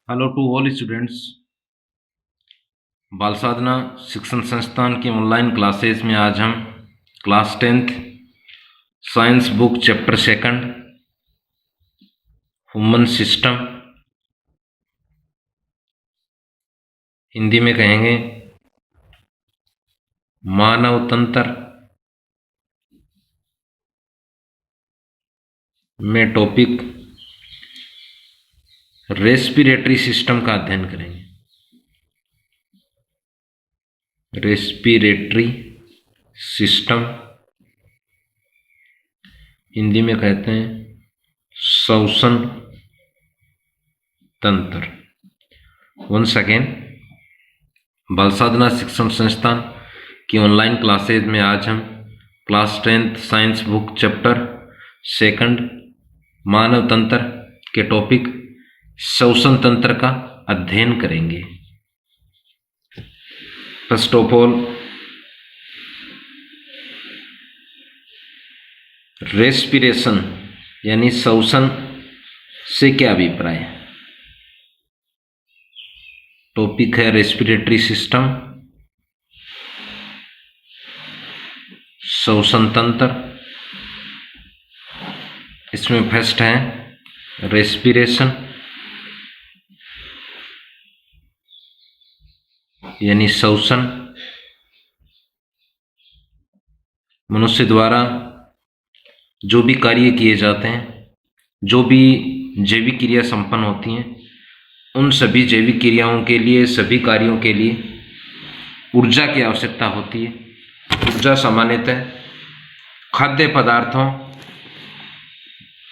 Hello to all students. बाल साधना शिक्षण संस्थान की ऑनलाइन क्लासेस में आज हम class 10th science book chapter second human system, Hindi में कहेंगे मानव तंत्र में टॉपिक रेस्पिरेटरी सिस्टम का अध्ययन करेंगे। रेस्पिरेटरी सिस्टम हिंदी में कहते हैं श्वसन तंत्र। वंस अगेन, बाल साधना शिक्षण संस्थान की ऑनलाइन क्लासेज में आज हम class 10th science book chapter second मानव तंत्र के टॉपिक श्वसन तंत्र का अध्ययन करेंगे। फर्स्ट ऑफ ऑल, रेस्पिरेशन यानी श्वसन से क्या अभिप्राय है। टॉपिक है रेस्पिरेटरी सिस्टम, श्वसन तंत्र। इसमें फर्स्ट है रेस्पिरेशन यानी श्वसन। मनुष्य द्वारा जो भी कार्य किए जाते हैं, जो भी जैविक क्रिया संपन्न होती हैं, उन सभी जैविक क्रियाओं के लिए, सभी कार्यों के लिए ऊर्जा की आवश्यकता होती है। ऊर्जा सामान्यतः खाद्य पदार्थों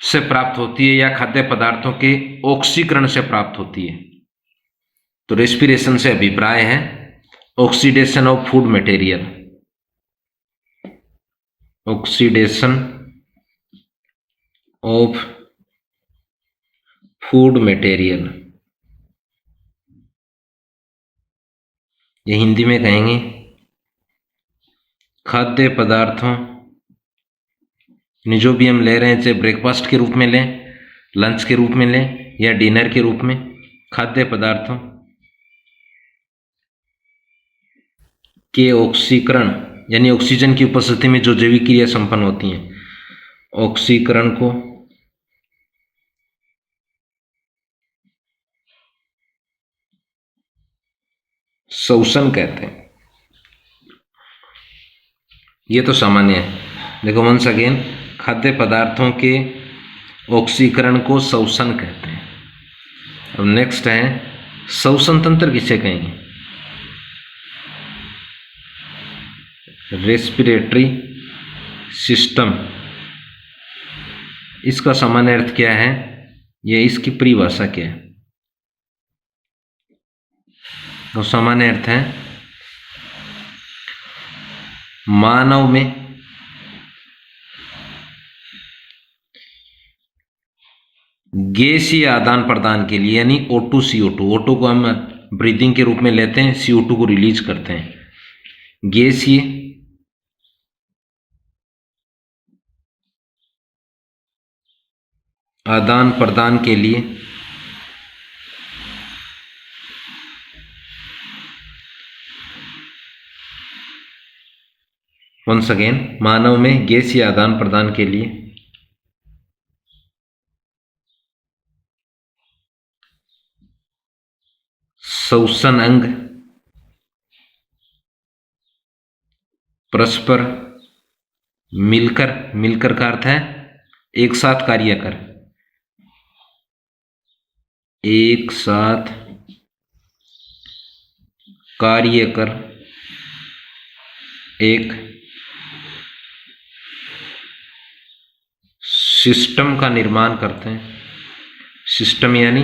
से प्राप्त होती है या खाद्य पदार्थों के ऑक्सीकरण से प्राप्त होती है। तो रेस्पिरेशन से अभिप्राय है oxidation of food material. Oxidation of food material, ये हिंदी में कहेंगे खाद्य पदार्थों, जो भी हम ले रहे हैं, चाहे ब्रेकफास्ट के रूप में लें, लंच के रूप में लें या डिनर के रूप में, खाद्य पदार्थों के ऑक्सीकरण यानी ऑक्सीजन की उपस्थिति में जो जैविक क्रिया संपन्न होती हैं, ऑक्सीकरण को श्वसन कहते हैं। ये तो सामान्य है। देखो वंस अगेन, खाद्य पदार्थों के ऑक्सीकरण को श्वसन कहते हैं। अब नेक्स्ट है श्वसन तंत्र किसे कहेंगे। रेस्पिरेटरी सिस्टम, इसका सामान्य अर्थ क्या है, यह इसकी परिभाषा क्या है। तो सामान्य अर्थ है मानव में गैसीय आदान प्रदान के लिए, यानी O2 CO2, O2 को हम ब्रीदिंग के रूप में लेते हैं, CO2 को रिलीज करते हैं। गैसीय आदान प्रदान के लिए वंस अगेन, मानव में गैसीय आदान प्रदान के लिए श्वसन अंग परस्पर मिलकर का अर्थ है एक साथ कार्य कर, एक साथ कार्य कर एक सिस्टम का निर्माण करते हैं। सिस्टम यानी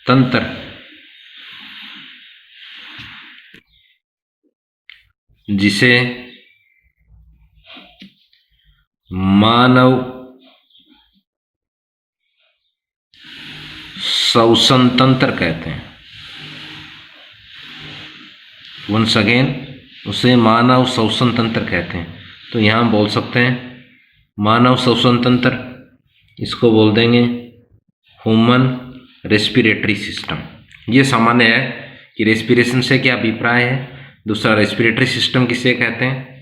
तंत्र, जिसे मानव श्वसन तंत्र कहते हैं। वंस अगेन, उसे मानव श्वसन तंत्र कहते हैं। तो यहां बोल सकते हैं मानव श्वसन तंत्र, इसको बोल देंगे ह्यूमन रेस्पिरेटरी सिस्टम। ये सामान्य है कि रेस्पिरेशन से क्या अभिप्राय है। दूसरा, रेस्पिरेटरी सिस्टम किसे कहते हैं।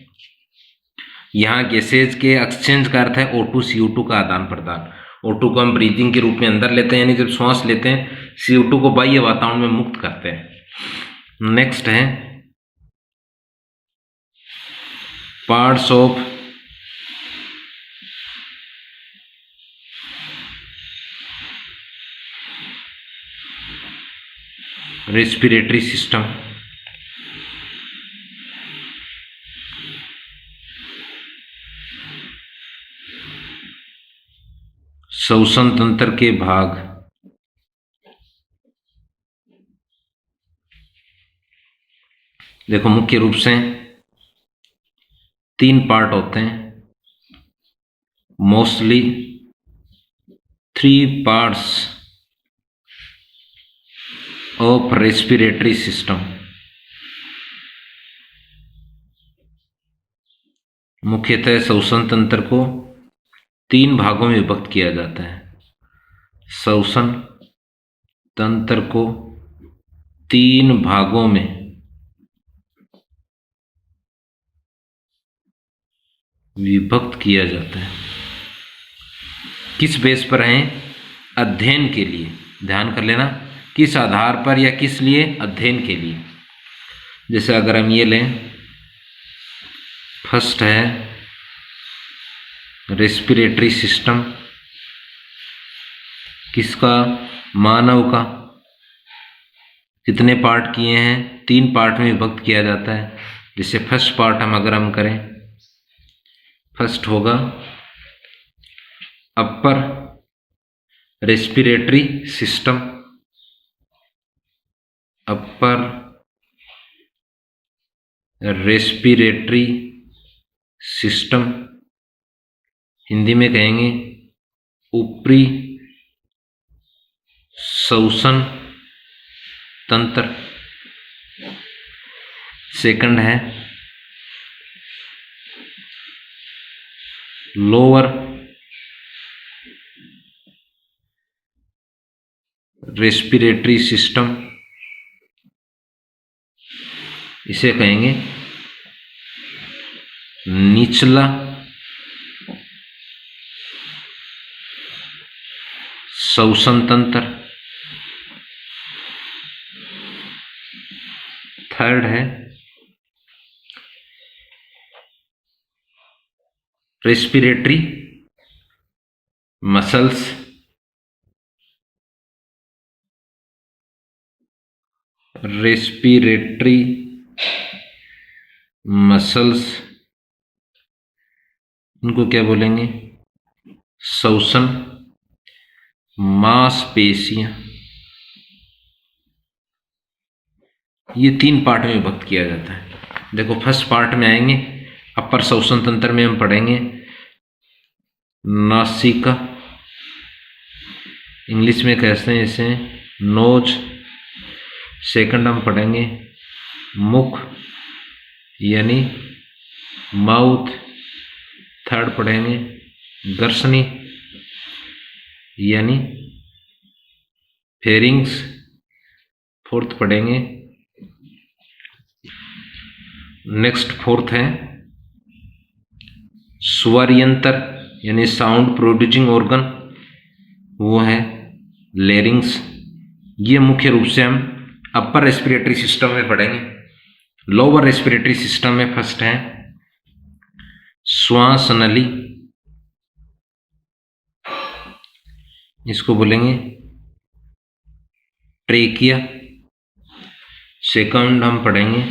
यहाँ गैसेज के एक्सचेंज का अर्थ है O2 CO2 का आदान प्रदान। O2 को हम ब्रीदिंग के रूप में अंदर लेते हैं, यानी जब श्वास लेते हैं, CO2 को बाह्य वातावरण में मुक्त करते हैं। नेक्स्ट है पार्ट्स ऑफ रेस्पिरेटरी सिस्टम। श्वसन तंत्र के भाग। देखो, मुख्य रूप से 3 पार्ट होते हैं, mostly 3 parts of respiratory system. मुख्यतः श्वसन तंत्र को 3 भागों में विभक्त किया जाता है। श्वसन तंत्र को 3 भागों में विभक्त किया जाता है। किस बेस पर है? अध्ययन के लिए। ध्यान कर लेना, किस आधार पर या किस लिए? अध्ययन के लिए। जैसे अगर हम ये लें, फर्स्ट है रेस्पिरेटरी सिस्टम, किसका? मानव का। कितने पार्ट किए हैं? 3 पार्ट में विभक्त किया जाता है। जैसे फर्स्ट पार्ट अगर हम करें, फर्स्ट होगा upper respiratory system. Upper respiratory system, Hindi में कहेंगे ऊपरी श्वसन तंत्र। सेकंड है लोअर रेस्पिरेटरी सिस्टम, इसे कहेंगे निचला श्वसन तंत्र। थर्ड है रेस्पिरेटरी मसल्स। रेस्पिरेटरी मसल्स, इनको क्या बोलेंगे? श्वसन मांसपेशियां। ये 3 पार्ट में विभक्त किया जाता है। देखो, फर्स्ट पार्ट में आएंगे, अपर श्वसन तंत्र में हम पढ़ेंगे नासिका, इंग्लिश में कहते हैं इसे नोज। सेकंड हम पढ़ेंगे मुख यानी माउथ। थर्ड पढ़ेंगे गर्सनी यानी फेरिंग्स। फोर्थ पढ़ेंगे, नेक्स्ट फोर्थ है स्वर यंत्र यानी साउंड प्रोड्यूसिंग ऑर्गन, वो है लेरिंग्स। ये मुख्य रूप से हम अपर रेस्पिरेटरी सिस्टम में पढ़ेंगे। लोअर रेस्पिरेटरी सिस्टम में फर्स्ट है श्वास नली, इसको बोलेंगे ट्रेकिया। सेकंड हम पढ़ेंगे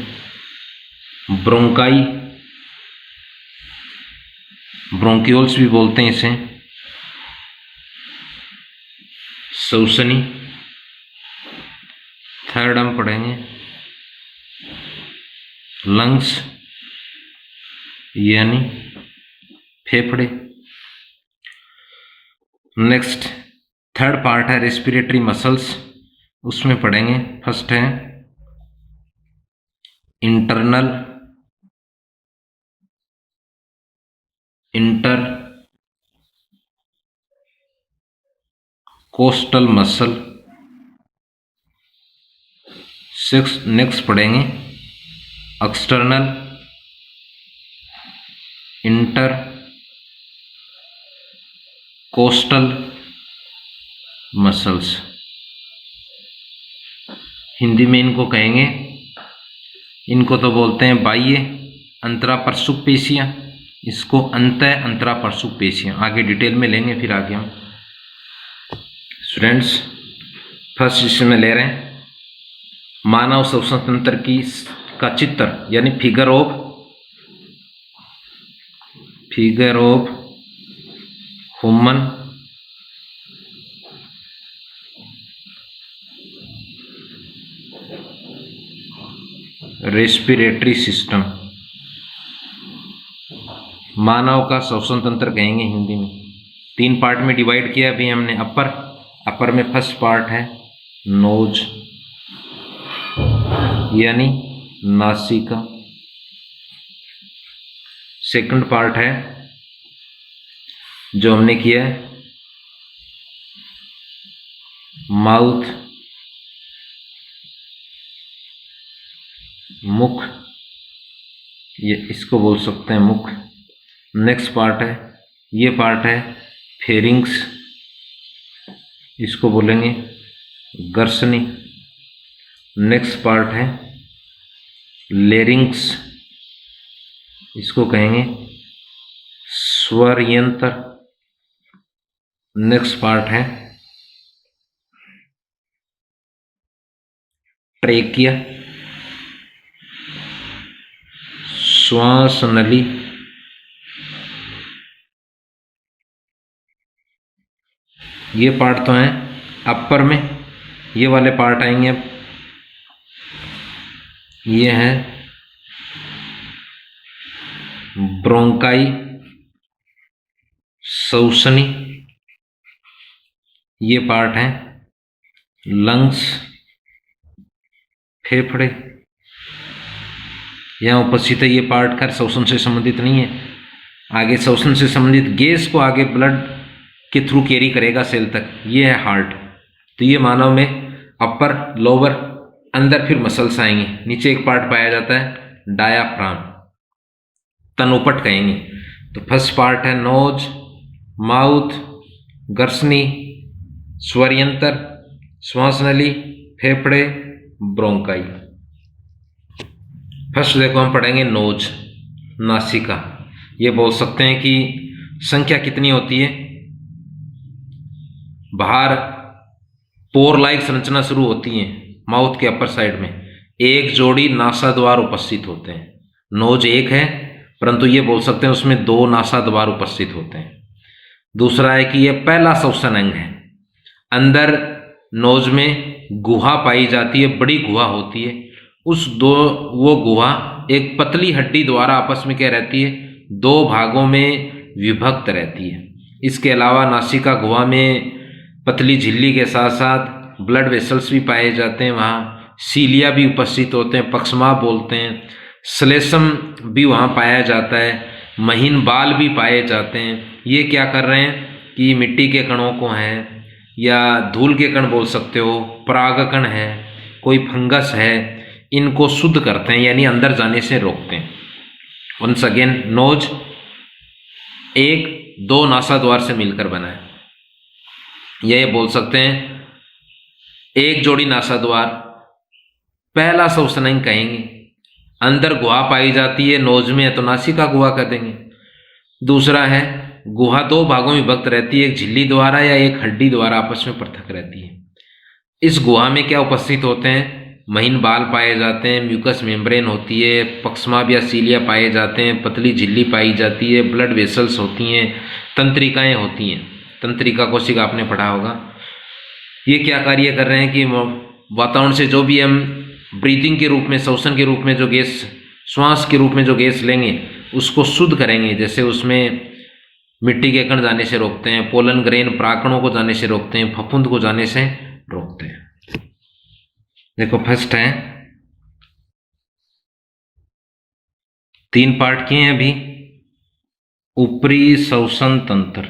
ब्रोंकाई, ब्रोंक्यूल्स भी बोलते हैं इसे, श्वसनी। थर्ड हम पढ़ेंगे लंग्स यानी फेफड़े। नेक्स्ट थर्ड पार्ट है रेस्पिरेटरी मसल्स, उसमें पढ़ेंगे फर्स्ट है इंटर कोस्टल मसल, नेक्स्ट पढ़ेंगे external, inter coastal muscles. Hindi में इनको कहेंगे, इनको तो बोलते हैं बाह्य अंतरापरशुक पेशियां, इसको अंतः अंतरापरशुक पेशियां। आगे डिटेल में लेंगे फिर आगे हम। स्टूडेंट्स, फर्स्ट इसमें ले रहे हैं मानव श्वसन तंत्र की का चित्र, यानी figure of human respiratory system. मानव का श्वसन तंत्र कहेंगे हिंदी में। 3 पार्ट में डिवाइड किया अभी हमने। अपर में फर्स्ट पार्ट है नोज, यानी नासिका। सेकंड पार्ट है जो हमने किया है माउथ, मुख, ये इसको बोल सकते हैं मुख। नेक्स्ट पार्ट है, ये पार्ट है फेरिंग्स, इसको बोलेंगे गर्सनी। नेक्स्ट पार्ट है लेरिंग्स, इसको कहेंगे स्वर यंत्र। नेक्स्ट पार्ट है ट्रेकिया, श्वास नली। ये पार्ट तो हैं अपर में, ये वाले पार्ट आएंगे अब। ये है ब्रोंकाई, श्वसनी। ये पार्ट है लंग्स, फेफड़े। यहाँ उपस्थित है ये पार्ट खैर श्वसन से संबंधित नहीं है। आगे श्वसन से संबंधित गैस को आगे ब्लड के थ्रू कैरी करेगा सेल तक। ये है हार्ट। तो ये मानव में अपर, लोअर, अंदर फिर मसल्स आएंगे। नीचे एक पार्ट पाया जाता है डायाफ्राम, तनोपट कहेंगे। तो फर्स्ट पार्ट है नोज, माउथ, गर्सनी, स्वरयंत्र, श्वास नली, फेफड़े, ब्रोंकाई। फर्स्ट देखो हम पढ़ेंगे नोज, नासिका। ये बोल सकते हैं कि संख्या कितनी होती है। बाहर पोर लाइक संरचना शुरू होती है माउथ के अपर साइड में। 1 जोड़ी नासा द्वार उपस्थित होते हैं। नोज 1 है, परंतु ये बोल सकते हैं उसमें 2 नासा द्वार उपस्थित होते हैं। दूसरा है कि यह पहला श्वसन अंग है। अंदर नोज में गुहा पाई जाती है, बड़ी गुहा होती है। वो गुहा एक पतली हड्डी द्वारा आपस में क्या रहती है, 2 भागों में विभक्त रहती है। इसके अलावा नासिका गुहा में पतली झिल्ली के साथ साथ ब्लड वेसल्स भी पाए जाते हैं। वहाँ सीलिया भी उपस्थित होते हैं, पक्षमा बोलते हैं। श्लेष्म भी वहाँ पाया जाता है, महीन बाल भी पाए जाते हैं। ये क्या कर रहे हैं कि मिट्टी के कणों को है या धूल के कण बोल सकते हो, परागकण है, कोई फंगस है, इनको शुद्ध करते हैं, यानी अंदर जाने से रोकते हैं। वंस अगेन नोज 1-2 नासा द्वार से मिलकर बना है। ये बोल सकते हैं 1 जोड़ी नासा द्वार, पहला श्वसन अंग कहेंगे। अंदर गुहा पाई जाती है, नोज में है तो नासिका गुहा कर देंगे। दूसरा है गुहा 2 भागों में विभक्त रहती है, एक झिल्ली द्वारा या एक हड्डी द्वारा आपस में पृथक रहती है। इस गुहा में क्या उपस्थित होते हैं, महीन बाल पाए जाते हैं, म्यूकस मेम्ब्रेन होती है, पक्षमा या सीलिया पाए जाते हैं, पतली झिल्ली पाई जाती है, ब्लड वेसल्स होती हैं, तंत्रिकाएं होती हैं। तंत्रिका कोशिका आपने पढ़ा होगा। ये क्या कार्य कर रहे हैं कि वातावरण से जो भी हम ब्रीदिंग के रूप में, श्वसन के रूप में जो गैस, श्वास के रूप में जो गैस लेंगे उसको शुद्ध करेंगे। जैसे उसमें मिट्टी के कण जाने से रोकते हैं, पोलन ग्रेन परागकणों को जाने से रोकते हैं, फफूंद को जाने से रोकते हैं। देखो फर्स्ट है 3 पार्ट किए हैं अभी। ऊपरी श्वसन तंत्र,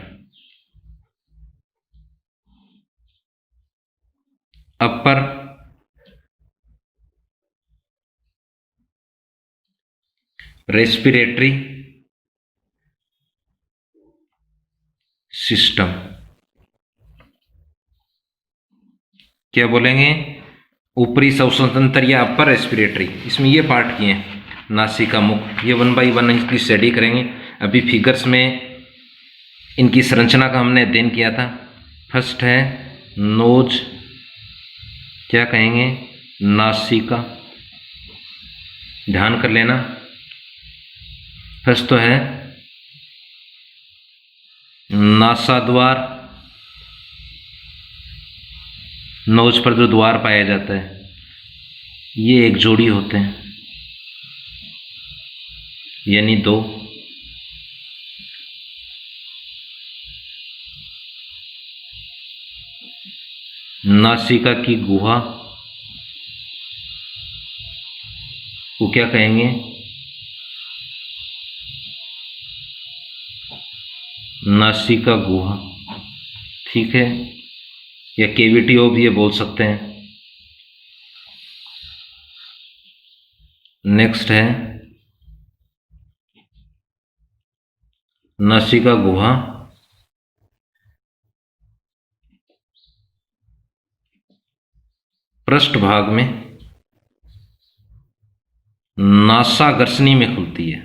अपर रेस्पिरेटरी सिस्टम। क्या बोलेंगे? ऊपरी श्वसन तंत्र या अपर रेस्पिरेटरी, इसमें ये पार्ट किए हैं, नासिका मुख। ये 1 बाई 1 इसकी स्टडी करेंगे। अभी फिगर्स में इनकी संरचना का हमने अध्ययन किया था। फर्स्ट है नोज, क्या कहेंगे? नासिका। ध्यान कर लेना। फर्स्ट तो है नासाद्वार, नोज पर जो द्वार पाया जाता है, ये एक जोड़ी होते हैं, यानी 2। नासिका की गुहा को क्या कहेंगे? नासिका गुहा, ठीक है, या केविटी ऑफ भी ये बोल सकते हैं। नेक्स्ट है नासिका गुहा पृष्ठ भाग में नासाग्रसनी में खुलती है।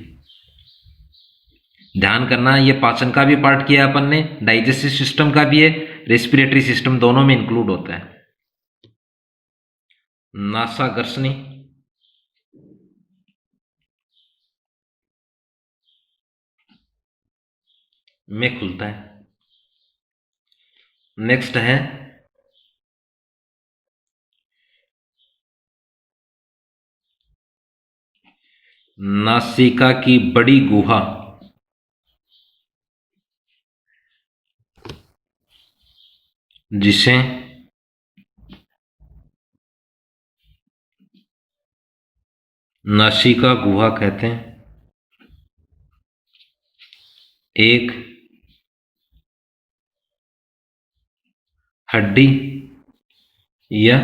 ध्यान करना, ये पाचन का भी पार्ट किया अपन ने, डाइजेस्टिव सिस्टम का भी है, रेस्पिरेटरी सिस्टम, दोनों में इंक्लूड होता है। नासाग्रसनी में खुलता है। नेक्स्ट है नासिका की बड़ी गुहा, जिसे नासिका गुहा कहते हैं। एक हड्डी या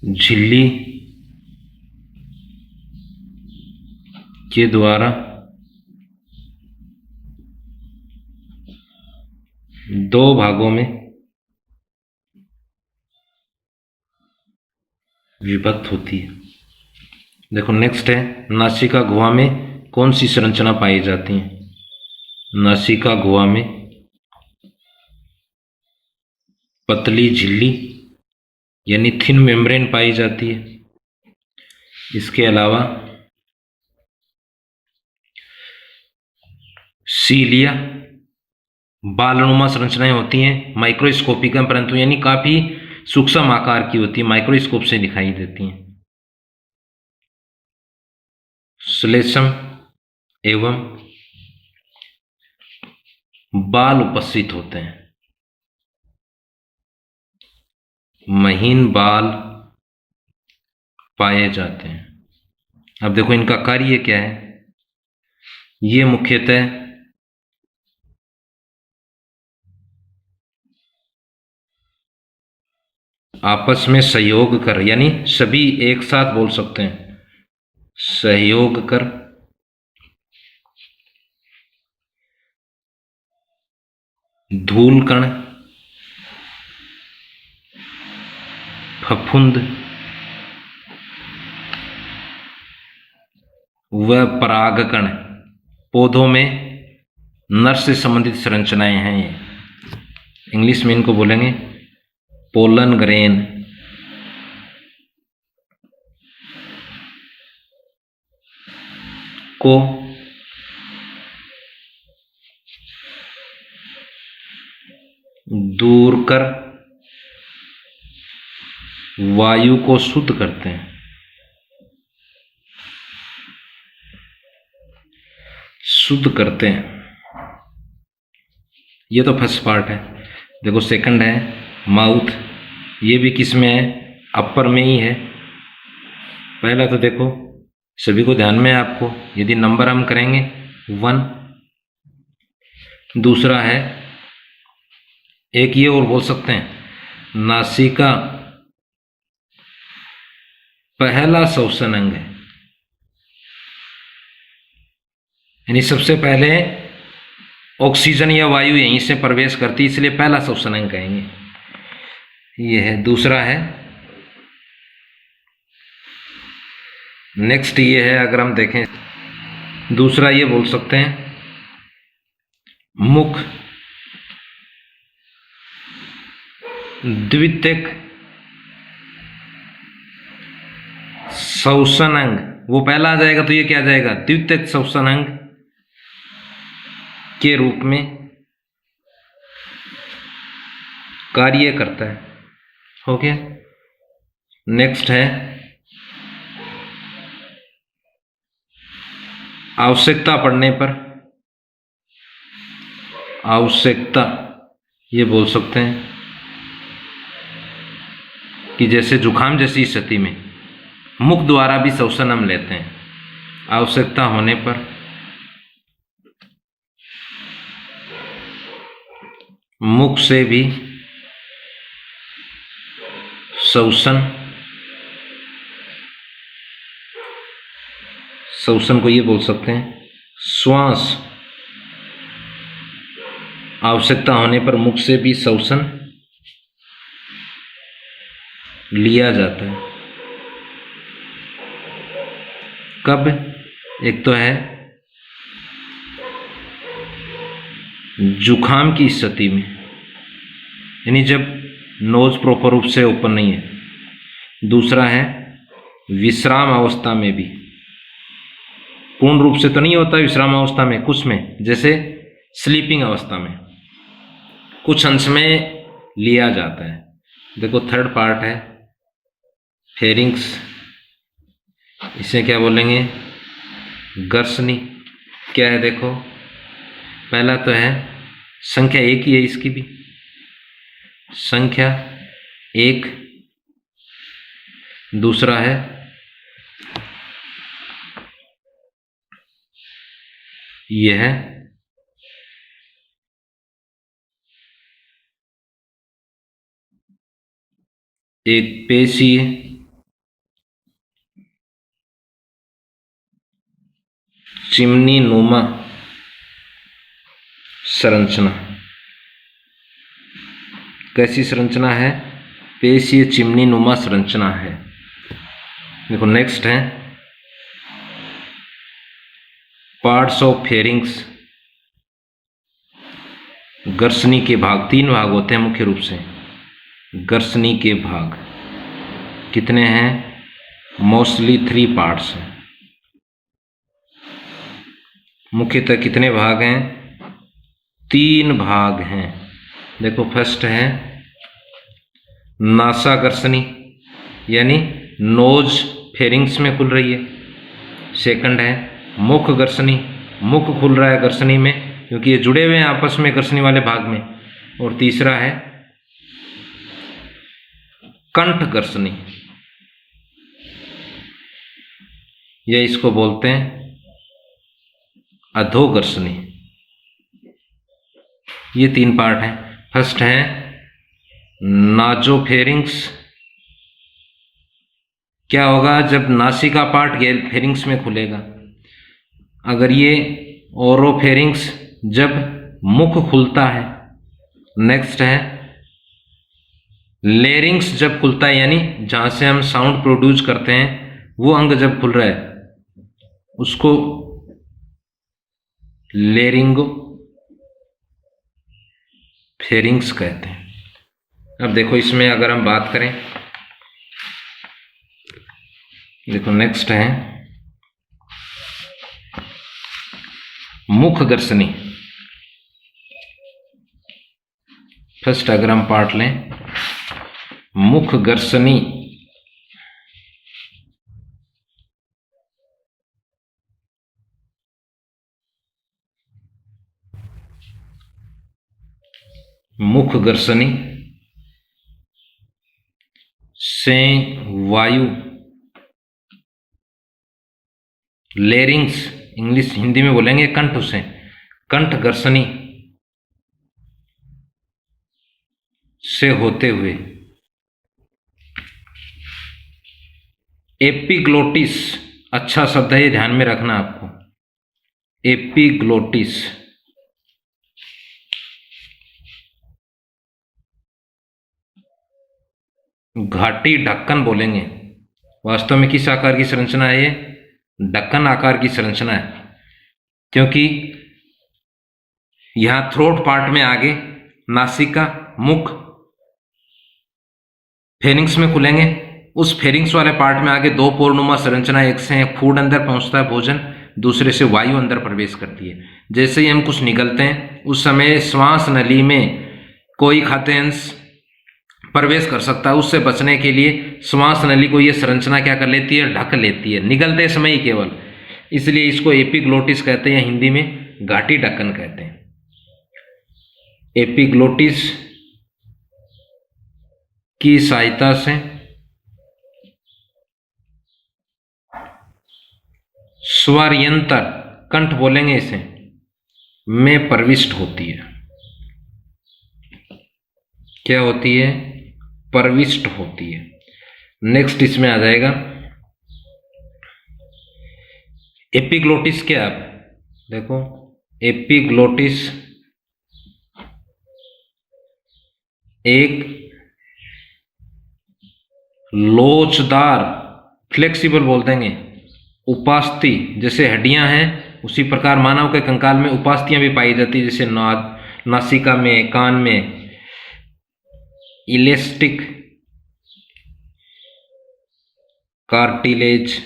झिल्ली के द्वारा 2 भागों में विभक्त होती है। देखो नेक्स्ट है नासिका गुहा में कौन सी संरचना पाई जाती है? नासिका गुहा में पतली झिल्ली यानी थिन मेम्ब्रेन पाई जाती है। इसके अलावा सीलिया, बालनुमा संरचनाएं होती हैं, माइक्रोस्कोपिक, परंतु यानी काफी सूक्ष्म आकार की होती है, माइक्रोस्कोप से दिखाई देती हैं। श्लेष्म एवं बाल उपस्थित होते हैं, महीन बाल पाए जाते हैं। अब देखो इनका कार्य क्या है। ये मुख्यतः आपस में सहयोग कर, यानी सभी एक साथ बोल सकते हैं, सहयोग कर धूल कण, फफूंद व परागकण, पौधों में नर से संबंधित संरचनाएं हैं। ये इंग्लिश में इनको बोलेंगे पोलन ग्रेन। को दूर कर वायु को शुद्ध करते हैं। शुद्ध करते हैं, ये तो फर्स्ट पार्ट है। देखो सेकंड है माउथ, ये भी किस में है? अपर में ही है। पहला तो देखो सभी को ध्यान में है आपको, यदि नंबर हम करेंगे 1। दूसरा है, एक ये और बोल सकते हैं नासिका पहला श्वसन अंग है, यानी सबसे पहले ऑक्सीजन या वायु यहीं से प्रवेश करती, इसलिए पहला श्वसन अंग कहेंगे। ये है। दूसरा है, नेक्स्ट ये है, अगर हम देखें दूसरा ये बोल सकते हैं मुख द्वितीयक श्वसन अंग। वो पहला आ जाएगा तो ये क्या आ जाएगा, द्वितीयक श्वसन अंग के रूप में कार्य करता है। हो गया। नेक्स्ट है आवश्यकता पड़ने पर, आवश्यकता ये बोल सकते हैं कि जैसे जुखाम जैसी स्थिति में मुख द्वारा भी श्वसन हम लेते हैं, आवश्यकता होने पर मुख से भी श्वसन को ये बोल सकते हैं श्वास, आवश्यकता होने पर मुख से भी श्वसन लिया जाता है। कब? एक तो है जुखाम की स्थिति में, यानी जब नोज प्रॉपर रूप से ओपन नहीं है। दूसरा है विश्राम अवस्था में भी, पूर्ण रूप से तो नहीं होता विश्राम अवस्था में, कुछ में जैसे स्लीपिंग अवस्था में कुछ अंश में लिया जाता है। देखो थर्ड पार्ट है फेरिंग्स, इसे क्या बोलेंगे, गर्सनी। क्या है देखो, पहला तो है संख्या एक ही है इसकी भी, संख्या एक। दूसरा है यह है एक पेशीय चिमनी नुमा संरचना। कैसी संरचना है? पेशीय चिमनी नुमा संरचना है। देखो नेक्स्ट है पार्ट्स ऑफ फेरिंग्स, गर्सनी के भाग। तीन भाग होते हैं मुख्य रूप से गर्सनी के भाग। कितने हैं? मोस्टली 3 पार्ट्स हैं। मुख्यतः कितने भाग हैं? 3 भाग हैं। देखो फर्स्ट है नासा गर्सनी, यानी नोज फेरिंग्स में खुल रही है। सेकंड है मुख गर्सनी, मुख खुल रहा है गर्सनी में क्योंकि ये जुड़े हुए हैं आपस में गर्सनी वाले भाग में। और तीसरा है कंठ गर्सनी, या इसको बोलते हैं अधोगर्सनी। ये 3 पार्ट हैं। फर्स्ट है नाजोफेरिंग्स। क्या होगा जब नासिका पार्ट फेरिंग्स में खुलेगा? अगर ये ओरोफेरिंग्स जब मुख खुलता है। नेक्स्ट है लेरिंग्स जब खुलता है, यानी जहां से हम साउंड प्रोड्यूस करते हैं वो अंग जब खुल रहा है उसको लेरिंगो फेरिंग्स कहते हैं। अब देखो इसमें अगर हम बात करें, देखो नेक्स्ट है मुख गर्सनी। फर्स्ट अगर हम पार्ट लें मुख गर्सनी, मुख गर्सनी से वायु, लेरिंग्स इंग्लिश हिंदी में बोलेंगे कंठ से, कंठ गर्सनी से होते हुए एपिग्लोटिस अच्छा शब्द है, ये ध्यान में रखना आपको। एपिग्लोटिस घाटी ढक्कन बोलेंगे। वास्तव में किस आकार की संरचना है ये? ढक्कन आकार की संरचना है, क्योंकि यहां थ्रोट पार्ट में आगे नासिका, मुख फेरिंग्स में खुलेंगे। उस फेरिंग्स वाले पार्ट में आगे दो पोरनुमा संरचना, एक से फूड अंदर पहुंचता है भोजन, दूसरे से वायु अंदर प्रवेश करती है। जैसे ही हम कुछ निगलते हैं उस समय श्वास नली में कोई खाद्य अंश प्रवेश कर सकता है, उससे बचने के लिए श्वास नली को यह संरचना क्या कर लेती है? ढक लेती है, निगलते समय ही केवल। इसलिए इसको एपिग्लोटिस कहते हैं, हिंदी में घाटी ढक्कन कहते हैं। एपिग्लोटिस की सहायता से स्वरयंत्र, कंठ बोलेंगे इसे, में प्रविष्ट होती है। क्या होती है? प्रविष्ट होती है। नेक्स्ट इसमें आ जाएगा एपिग्लोटिस। क्या आप देखो, एपिग्लोटिस एक लोचदार, फ्लेक्सिबल बोल देंगे, उपास्थि, जैसे हड्डियां हैं उसी प्रकार मानव के कंकाल में उपास्थियां भी पाई जाती है, जैसे नासिका में, कान में इलेस्टिक कार्टिलेज,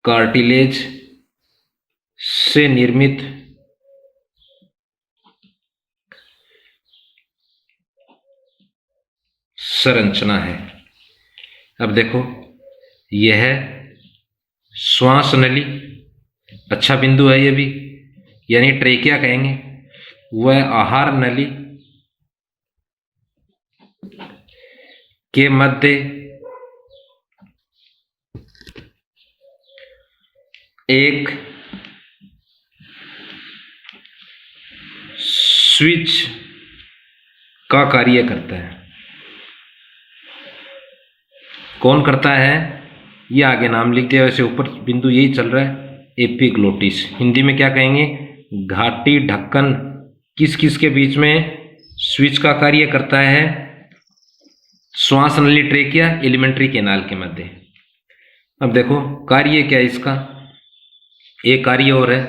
कार्टिलेज से निर्मित संरचना है। अब देखो, यह श्वास नली, अच्छा बिंदु है ये भी, यानी ट्रेकिया कहेंगे। वह आहार नली के मध्य एक स्विच का कार्य करता है। कौन करता है? ये आगे नाम लिख दिया, वैसे ऊपर बिंदु यही चल रहा है, एपिग्लोटिस। हिंदी में क्या कहेंगे? घाटी ढक्कन किस किस के बीच में स्विच का कार्य करता है? श्वास नली, ट्रेकिया, एलिमेंट्री कैनाल के मध्य। अब देखो कार्य क्या है इसका, एक कार्य और है,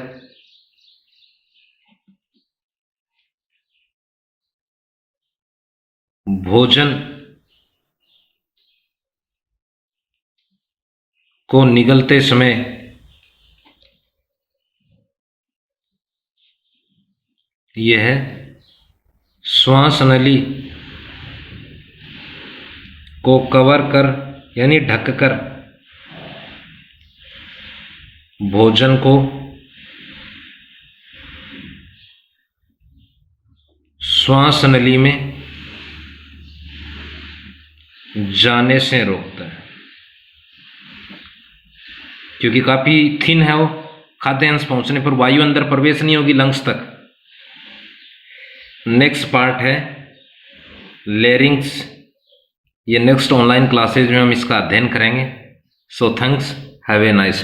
भोजन को निगलते समय यह श्वास नली को कवर कर, यानी ढक कर भोजन को श्वास नली में जाने से रोकता है, क्योंकि काफी थिन है वो, खाद्य अंश पहुंचने पर वायु अंदर प्रवेश नहीं होगी लंग्स तक। नेक्स्ट पार्ट है लेरिंग्स। ये नेक्स्ट ऑनलाइन क्लासेज में हम इसका अध्ययन करेंगे। So thanks, have a nice